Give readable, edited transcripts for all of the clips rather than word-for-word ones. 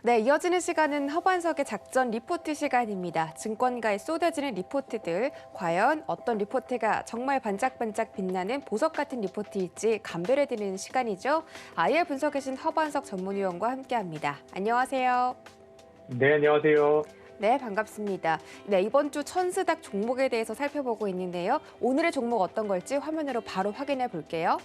네, 이어지는 시간은 허반석의 작전 리포트 시간입니다. 증권가에 쏟아지는 리포트들, 과연 어떤 리포트가 정말 반짝반짝 빛나는 보석 같은 리포트일지 감별해드리는 시간이죠. 아예 분석해신 허반석 전문위원과 함께합니다. 안녕하세요. 네, 안녕하세요. 네, 반갑습니다. 네, 이번 주 천스닥 종목에 대해서 살펴보고 있는데요. 오늘의 종목 어떤 걸지 화면으로 바로 확인해 볼게요.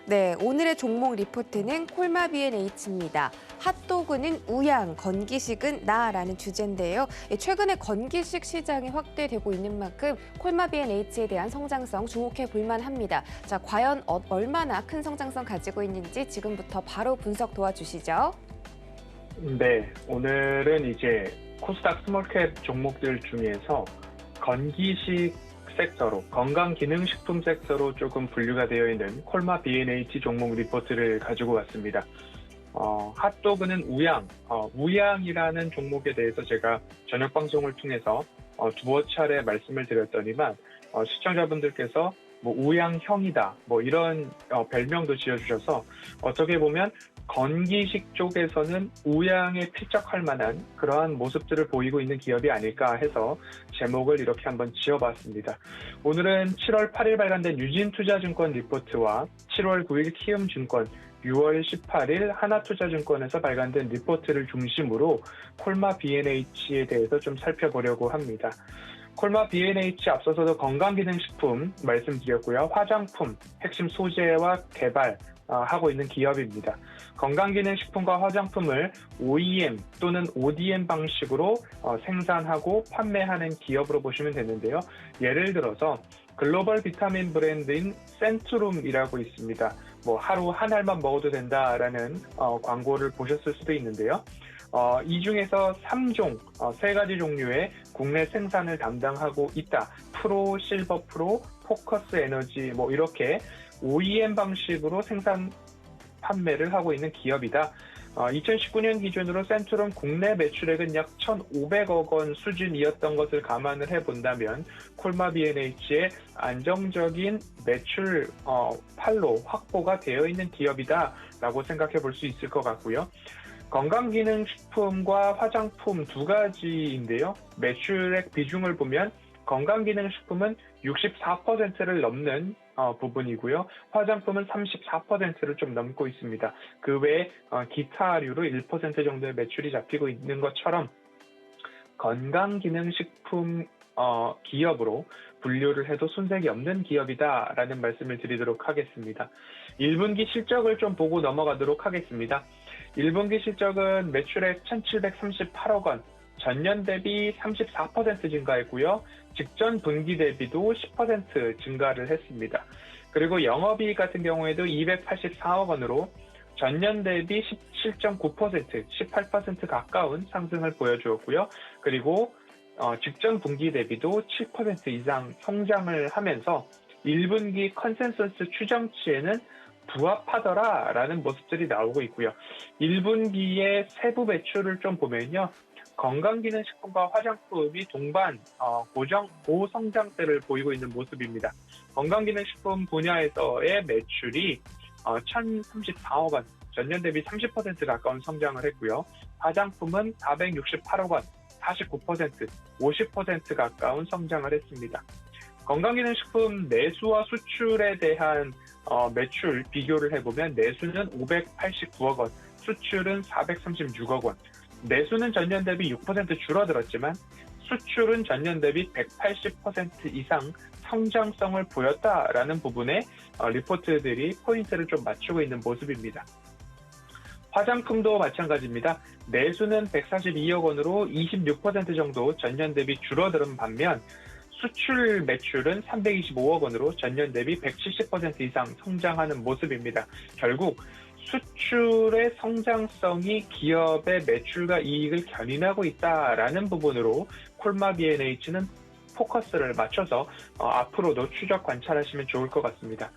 네, 오늘의 종목 리포트는 콜마 B&H입니다. 핫도그는 우양, 건기식은 나라는 주제인데요. 최근에 건기식 시장이 확대되고 있는 만큼 콜마 B&H에 대한 성장성 주목해 볼 만합니다. 자, 과연 얼마나 큰 성장성 가지고 있는지 지금부터 바로 분석 도와주시죠. 네, 오늘은 이제 코스닥 스몰캡 종목들 중에서 건기식 섹터로, 건강기능식품 섹터로 조금 분류가 되어 있는 콜마 B&H 종목 리포트를 가지고 왔습니다. 핫도그는 우양이라는 종목에 대해서 제가 저녁 방송을 통해서 두어 차례 말씀을 드렸더니만 시청자분들께서 뭐 우양형이다, 뭐 이런 별명도 지어주셔서 어떻게 보면 건기식 쪽에서는 우양에 필적할 만한 그러한 모습들을 보이고 있는 기업이 아닐까 해서 제목을 이렇게 한번 지어봤습니다. 오늘은 7월 8일 발간된 유진투자증권 리포트와 7월 9일 키움증권, 6월 18일 하나투자증권에서 발간된 리포트를 중심으로 콜마 B&H에 대해서 좀 살펴보려고 합니다. 콜마 B&H 앞서서도 건강기능식품 말씀드렸고요. 화장품, 핵심 소재와 개발, 하고 있는 기업입니다. 건강기능식품과 화장품을 OEM 또는 ODM 방식으로 생산하고 판매하는 기업으로 보시면 되는데요. 예를 들어서 글로벌 비타민 브랜드인 센트룸이라고 있습니다. 뭐 하루 한 알만 먹어도 된다라는 광고를 보셨을 수도 있는데요. 이 중에서 3종, 3가지 종류의 국내 생산을 담당하고 있다. 프로, 실버 프로, 포커스 에너지 뭐 이렇게 OEM 방식으로 생산 판매를 하고 있는 기업이다. 2019년 기준으로 센트룸 국내 매출액은 약 1,500억 원 수준이었던 것을 감안을 해본다면 콜마 B&H의 안정적인 매출 판로 확보가 되어 있는 기업이다라고 생각해 볼 수 있을 것 같고요. 건강기능식품과 화장품 두 가지인데요. 매출액 비중을 보면 건강기능식품은 64%를 넘는 부분이고요. 화장품은 34%를 좀 넘고 있습니다. 그 외에 기타류로 1% 정도의 매출이 잡히고 있는 것처럼 건강기능식품 기업으로 분류를 해도 손색이 없는 기업이다라는 말씀을 드리도록 하겠습니다. 1분기 실적을 좀 보고 넘어가도록 하겠습니다. 1분기 실적은 매출액 1,738억 원, 전년 대비 34% 증가했고요. 직전 분기 대비도 10% 증가를 했습니다. 그리고 영업이익 같은 경우에도 284억 원으로 전년 대비 17.9%, 18% 가까운 상승을 보여주었고요. 그리고 직전 분기 대비도 7% 이상 성장을 하면서 1분기 컨센서스 추정치에는 부합하더라라는 모습들이 나오고 있고요. 1분기의 세부 매출을 좀 보면요. 건강기능식품과 화장품이 동반 고성장세를 보이고 있는 모습입니다. 건강기능식품 분야에서의 매출이 1,034억 원, 전년 대비 30% 가까운 성장을 했고요. 화장품은 468억 원, 49%, 50% 가까운 성장을 했습니다. 건강기능식품 내수와 수출에 대한 매출 비교를 해보면 내수는 589억 원, 수출은 436억 원. 내수는 전년 대비 6% 줄어들었지만 수출은 전년 대비 180% 이상 성장성을 보였다라는 부분에 리포트들이 포인트를 좀 맞추고 있는 모습입니다. 화장품도 마찬가지입니다. 내수는 142억 원으로 26% 정도 전년 대비 줄어드는 반면 수출 매출은 325억 원으로 전년 대비 170% 이상 성장하는 모습입니다. 결국 수출의 성장성이 기업의 매출과 이익을 견인하고 있다라는 부분으로 콜마 B&H는 포커스를 맞춰서 앞으로도 추적 관찰하시면 좋을 것 같습니다.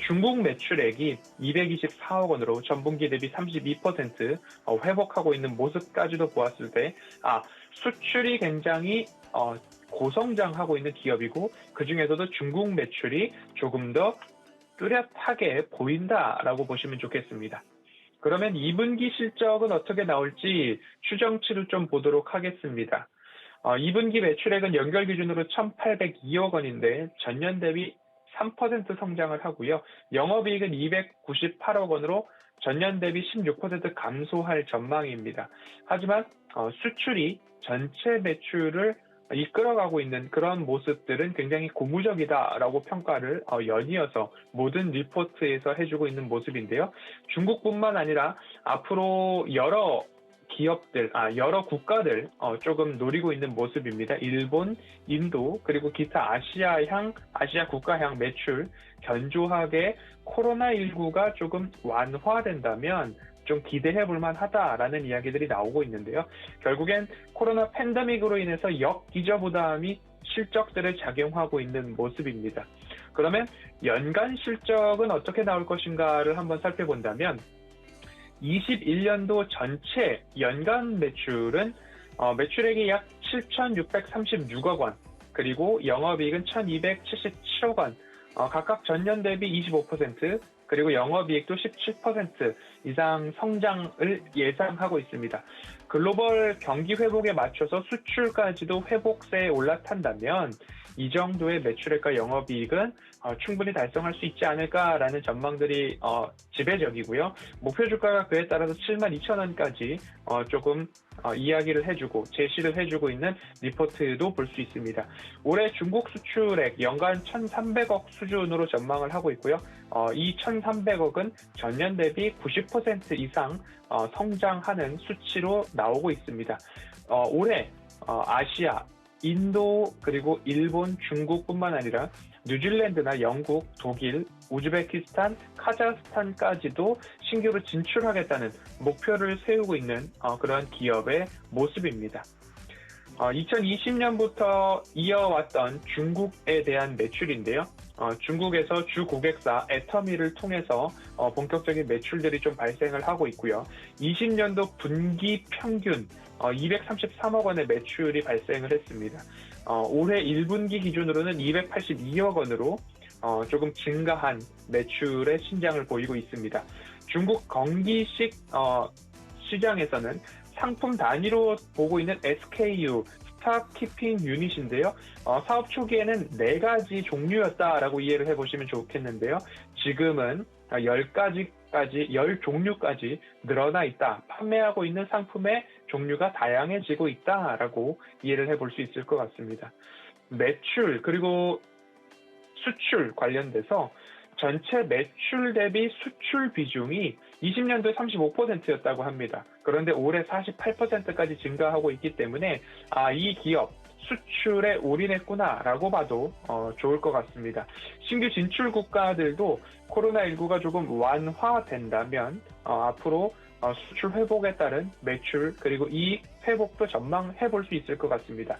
중국 매출액이 224억 원으로 전분기 대비 32% 회복하고 있는 모습까지도 보았을 때 수출이 굉장히 고성장하고 있는 기업이고 그중에서도 중국 매출이 조금 더 뚜렷하게 보인다라고 보시면 좋겠습니다. 그러면 2분기 실적은 어떻게 나올지 추정치를 좀 보도록 하겠습니다. 2분기 매출액은 연결 기준으로 1,802억 원인데 전년 대비 3% 성장을 하고요. 영업이익은 298억 원으로 전년 대비 16% 감소할 전망입니다. 하지만 수출이 전체 매출을 이끌어가고 있는 그런 모습들은 굉장히 고무적이다라고 평가를 연이어서 모든 리포트에서 해주고 있는 모습인데요. 중국뿐만 아니라 앞으로 여러 기업들, 여러 국가들 조금 노리고 있는 모습입니다. 일본, 인도, 그리고 기타 아시아 국가향 매출 견조하게 코로나19가 조금 완화된다면 좀 기대해 볼 만하다라는 이야기들이 나오고 있는데요. 결국엔 코로나 팬데믹으로 인해서 역기저부담이 실적들을 작용하고 있는 모습입니다. 그러면 연간 실적은 어떻게 나올 것인가를 한번 살펴본다면 21년도 전체 연간 매출은 매출액이 약 7,636억 원, 그리고 영업이익은 1,277억 원, 각각 전년 대비 25%, 그리고 영업이익도 17% 이상 성장을 예상하고 있습니다. 글로벌 경기 회복에 맞춰서 수출까지도 회복세에 올라탄다면 이 정도의 매출액과 영업이익은 충분히 달성할 수 있지 않을까라는 전망들이 지배적이고요. 목표 주가가 그에 따라서 72,000원까지 조금 이야기를 해주고 제시를 해주고 있는 리포트도 볼 수 있습니다. 올해 중국 수출액 연간 1,300억 수준으로 전망을 하고 있고요. 이 1,300억은 전년 대비 90% 이상 성장하는 수치로 나오고 있습니다. 올해 아시아, 인도, 그리고 일본, 중국뿐만 아니라 뉴질랜드나 영국, 독일, 우즈베키스탄, 카자흐스탄까지도 신규로 진출하겠다는 목표를 세우고 있는 그런 기업의 모습입니다. 2020년부터 이어왔던 중국에 대한 매출인데요. 중국에서 주 고객사 애터미를 통해서 본격적인 매출들이 좀 발생을 하고 있고요. 20년도 분기 평균 233억 원의 매출이 발생을 했습니다. 올해 1분기 기준으로는 282억 원으로 조금 증가한 매출의 신장을 보이고 있습니다. 중국 건기식 시장에서는 상품 단위로 보고 있는 SKU, 스탁 키핑 유닛인데요. 사업 초기에는 4가지 종류였다라고 이해를 해보시면 좋겠는데요. 지금은 10종류까지 늘어나 있다. 판매하고 있는 상품의 종류가 다양해지고 있다라고 이해를 해볼 수 있을 것 같습니다. 매출 그리고 수출 관련돼서 전체 매출 대비 수출 비중이 20년도에 35%였다고 합니다. 그런데 올해 48%까지 증가하고 있기 때문에 이 기업 수출에 올인했구나라고 봐도 좋을 것 같습니다. 신규 진출 국가들도 코로나19가 조금 완화된다면 앞으로 수출 회복에 따른 매출 그리고 이익 회복도 전망해 볼 수 있을 것 같습니다.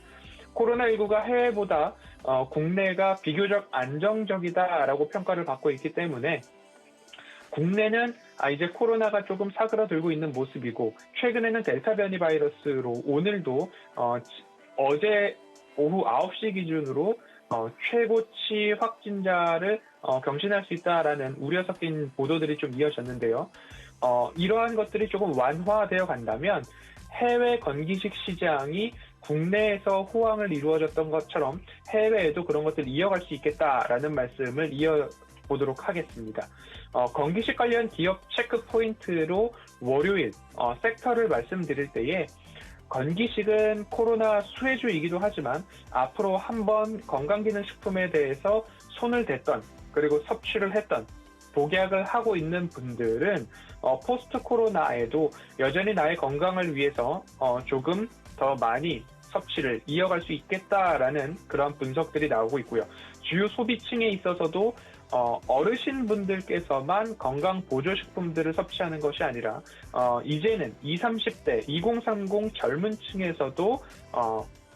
코로나19가 해외보다 국내가 비교적 안정적이다라고 평가를 받고 있기 때문에 국내는 이제 코로나가 조금 사그라들고 있는 모습이고 최근에는 델타 변이 바이러스로 오늘도 어제 오후 9시 기준으로 최고치 확진자를 경신할 수 있다라는 우려 섞인 보도들이 좀 이어졌는데요. 이러한 것들이 조금 완화되어 간다면 해외 건기식 시장이 국내에서 호황을 이루어졌던 것처럼 해외에도 그런 것들을 이어갈 수 있겠다라는 말씀을 이어보도록 하겠습니다. 건기식 관련 기업 체크 포인트로 월요일 섹터를 말씀드릴 때에 건기식은 코로나 수혜주이기도 하지만 앞으로 한번 건강기능식품에 대해서 손을 댔던 그리고 섭취를 했던 복약을 하고 있는 분들은 포스트 코로나에도 여전히 나의 건강을 위해서 조금 더 많이 섭취를 이어갈 수 있겠다라는 그런 분석들이 나오고 있고요. 주요 소비층에 있어서도 어르신분들께서만 건강 보조식품들을 섭취하는 것이 아니라 이제는 20, 30대, 2030 젊은 층에서도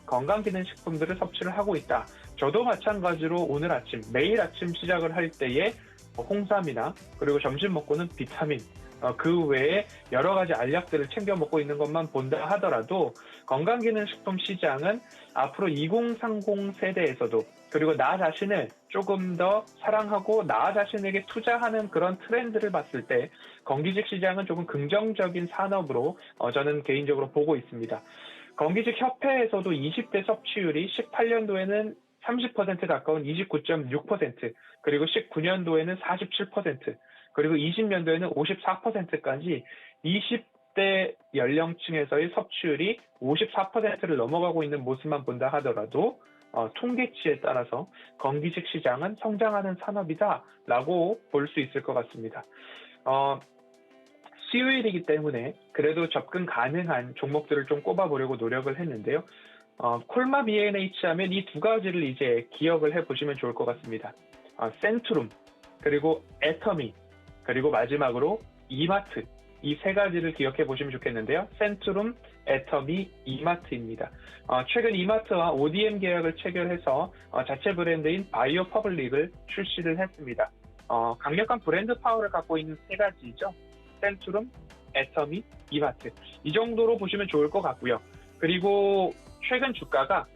건강기능식품들을 섭취를 하고 있다. 저도 마찬가지로 오늘 아침, 매일 아침 시작을 할 때에 홍삼이나 그리고 점심 먹고는 비타민, 그 외에 여러 가지 알약들을 챙겨 먹고 있는 것만 본다 하더라도 건강기능식품 시장은 앞으로 2030 세대에서도 그리고 나 자신을 조금 더 사랑하고 나 자신에게 투자하는 그런 트렌드를 봤을 때 건기식 시장은 조금 긍정적인 산업으로 저는 개인적으로 보고 있습니다. 건기식 협회에서도 20대 섭취율이 18년도에는 30% 가까운 29.6%, 그리고 19년도에는 47%, 그리고 20년도에는 54%까지 20대 연령층에서의 섭취율이 54%를 넘어가고 있는 모습만 본다 하더라도 통계치에 따라서 건기식 시장은 성장하는 산업이다라고 볼 수 있을 것 같습니다. 수요일이기 때문에 그래도 접근 가능한 종목들을 좀 꼽아보려고 노력을 했는데요. 콜마 B&H 하면 이 두 가지를 이제 기억을 해보시면 좋을 것 같습니다. 센트룸, 그리고 애터미, 그리고 마지막으로 이마트, 이 세 가지를 기억해 보시면 좋겠는데요. 센트룸, 애터미, 이마트입니다. 최근 이마트와 ODM 계약을 체결해서 자체 브랜드인 바이오 퍼블릭을 출시를 했습니다. 강력한 브랜드 파워를 갖고 있는 세 가지죠. 센트룸, 애터미, 이마트. 이 정도로 보시면 좋을 것 같고요. 그리고 최근 주가가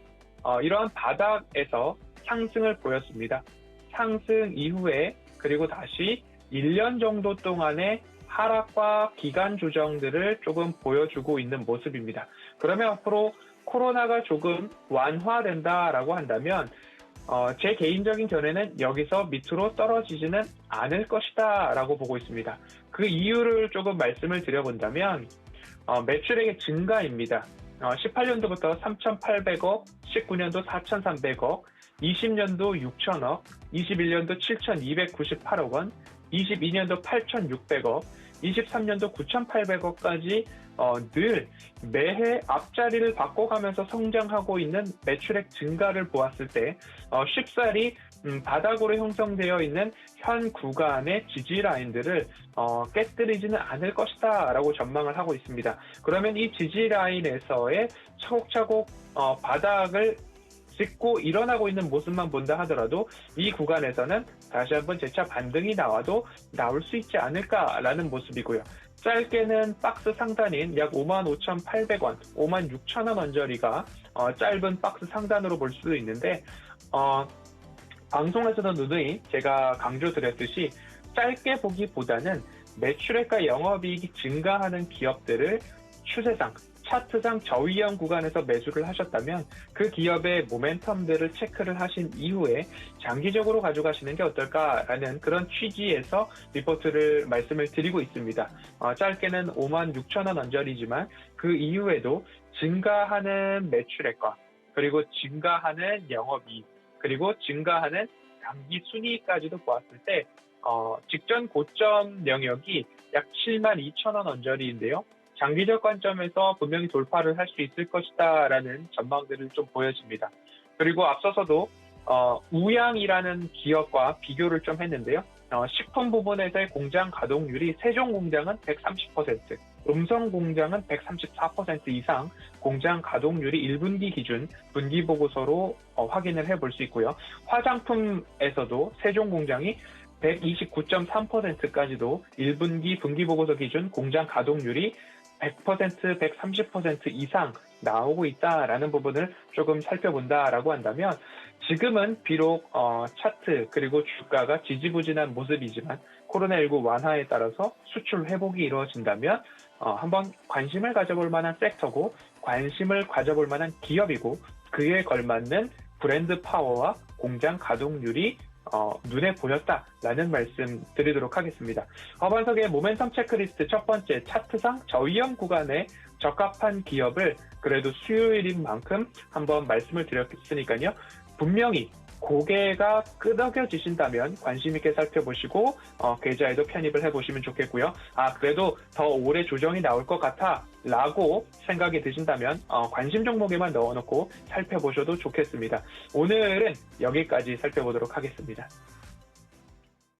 이러한 바닥에서 상승을 보였습니다. 상승 이후에 그리고 다시 1년 정도 동안의 하락과 기간 조정들을 조금 보여주고 있는 모습입니다. 그러면 앞으로 코로나가 조금 완화된다라고 한다면 제 개인적인 견해는 여기서 밑으로 떨어지지는 않을 것이다 라고 보고 있습니다. 그 이유를 조금 말씀을 드려본다면 매출액의 증가입니다. 18년도부터 3,800억, 19년도 4,300억, 20년도 6,000억, 21년도 7,298억 원, 22년도 8,600억, 23년도 9,800억까지 늘 매해 앞자리를 바꿔가면서 성장하고 있는 매출액 증가를 보았을 때 쉽사리 바닥으로 형성되어 있는 현 구간의 지지 라인들을 깨뜨리지는 않을 것이다 라고 전망을 하고 있습니다. 그러면 이 지지 라인에서의 차곡차곡 바닥을 짚고 일어나고 있는 모습만 본다 하더라도 이 구간에서는 다시 한번 재차 반등이 나와도 나올 수 있지 않을까라는 모습이고요. 짧게는 박스 상단인 약 55,800원, 56,000원 언저리가 짧은 박스 상단으로 볼 수도 있는데 방송에서도 누누이 제가 강조드렸듯이 짧게 보기보다는 매출액과 영업이익이 증가하는 기업들을 추세상, 차트상 저위험 구간에서 매수를 하셨다면 그 기업의 모멘텀들을 체크를 하신 이후에 장기적으로 가져가시는 게 어떨까라는 그런 취지에서 리포트를 말씀을 드리고 있습니다. 짧게는 56,000원 언저리지만 그 이후에도 증가하는 매출액과 그리고 증가하는 영업이익 그리고 증가하는 당기 순이익까지도 보았을 때 직전 고점 영역이 약 72,000원 언저리인데요. 장기적 관점에서 분명히 돌파를 할 수 있을 것이다라는 전망들을 좀 보여집니다. 그리고 앞서서도 우양이라는 기업과 비교를 좀 했는데요. 식품 부분에서의 공장 가동률이 세종 공장은 130%, 음성 공장은 134% 이상 공장 가동률이 1분기 기준 분기 보고서로 확인을 해볼 수 있고요. 화장품에서도 세종 공장이 129.3%까지도 1분기 분기 보고서 기준 공장 가동률이 100%, 130% 이상 나오고 있다라는 부분을 조금 살펴본다라고 한다면 지금은 비록 차트 그리고 주가가 지지부진한 모습이지만 코로나19 완화에 따라서 수출 회복이 이루어진다면 한번 관심을 가져볼 만한 섹터고 관심을 가져볼 만한 기업이고 그에 걸맞는 브랜드 파워와 공장 가동률이 눈에 보였다라는 말씀 드리도록 하겠습니다. 허반석의 모멘텀 체크리스트 첫 번째 차트상 저위험 구간에 적합한 기업을 그래도 수요일인 만큼 한번 말씀을 드렸으니까요. 분명히 고개가 끄덕여지신다면 관심 있게 살펴보시고 계좌에도 편입을 해보시면 좋겠고요. 그래도 더 오래 조정이 나올 것 같아 라고 생각이 드신다면 관심 종목에만 넣어놓고 살펴보셔도 좋겠습니다. 오늘은 여기까지 살펴보도록 하겠습니다.